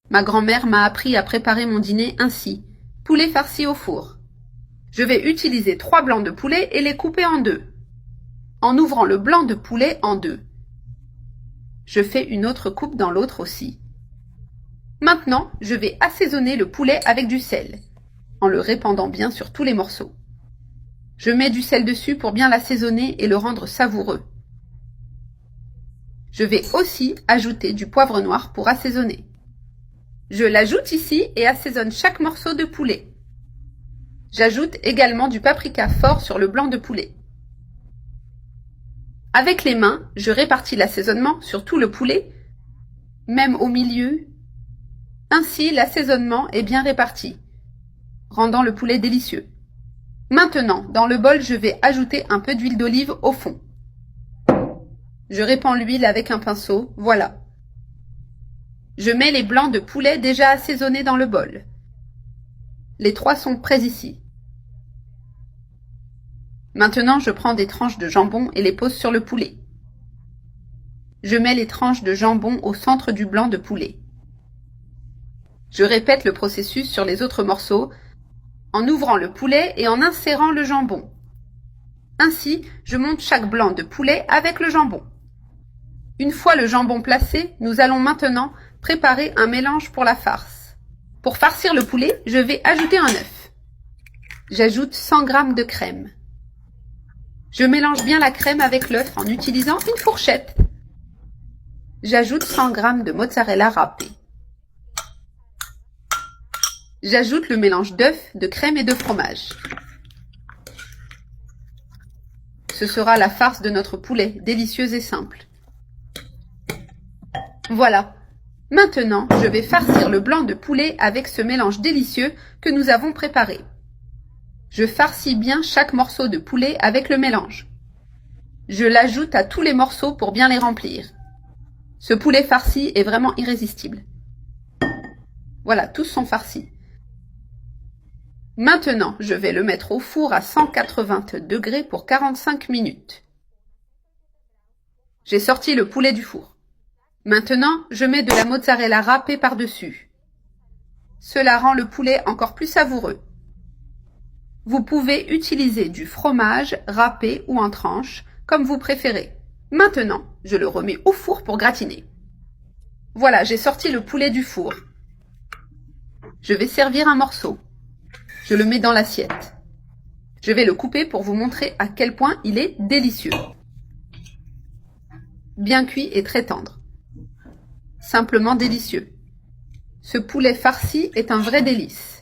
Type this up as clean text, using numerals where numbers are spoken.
Ma grand-mère m'a appris à préparer mon dîner ainsi. Poulet farci au four. Je vais utiliser 3 blancs de poulet et les couper en 2. En ouvrant le blanc de poulet en 2. Je fais une autre coupe dans l'autre aussi. Maintenant, je vais assaisonner le poulet avec du sel, en le répandant bien sur tous les morceaux. Je mets du sel dessus pour bien l'assaisonner et le rendre savoureux. Je vais aussi ajouter du poivre noir pour assaisonner. Je l'ajoute ici et assaisonne chaque morceau de poulet. J'ajoute également du paprika fort sur le blanc de poulet. Avec les mains, je répartis l'assaisonnement sur tout le poulet, même au milieu. Ainsi, l'assaisonnement est bien réparti, rendant le poulet délicieux. Maintenant, dans le bol, je vais ajouter un peu d'huile d'olive au fond. Je répands l'huile avec un pinceau, voilà. Je mets les blancs de poulet déjà assaisonnés dans le bol. Les 3 sont prêts ici. Maintenant, je prends des tranches de jambon et les pose sur le poulet. Je mets les tranches de jambon au centre du blanc de poulet. Je répète le processus sur les autres morceaux, en ouvrant le poulet et en insérant le jambon. Ainsi, je monte chaque blanc de poulet avec le jambon. Une fois le jambon placé, nous allons maintenant préparer un mélange pour la farce. Pour farcir le poulet, je vais ajouter un œuf. J'ajoute 100 g de crème. Je mélange bien la crème avec l'œuf en utilisant une fourchette. J'ajoute 100 g de mozzarella râpé. J'ajoute le mélange d'œuf, de crème et de fromage. Ce sera la farce de notre poulet, délicieuse et simple. Voilà. Maintenant, je vais farcir le blanc de poulet avec ce mélange délicieux que nous avons préparé. Je farcis bien chaque morceau de poulet avec le mélange. Je l'ajoute à tous les morceaux pour bien les remplir. Ce poulet farci est vraiment irrésistible. Voilà, tous sont farcis. Maintenant, je vais le mettre au four à 180 degrés pour 45 minutes. J'ai sorti le poulet du four. Maintenant, je mets de la mozzarella râpée par-dessus. Cela rend le poulet encore plus savoureux. Vous pouvez utiliser du fromage râpé ou en tranches, comme vous préférez. Maintenant, je le remets au four pour gratiner. Voilà, j'ai sorti le poulet du four. Je vais servir un morceau. Je le mets dans l'assiette. Je vais le couper pour vous montrer à quel point il est délicieux. Bien cuit et très tendre. Simplement délicieux. Ce poulet farci est un vrai délice.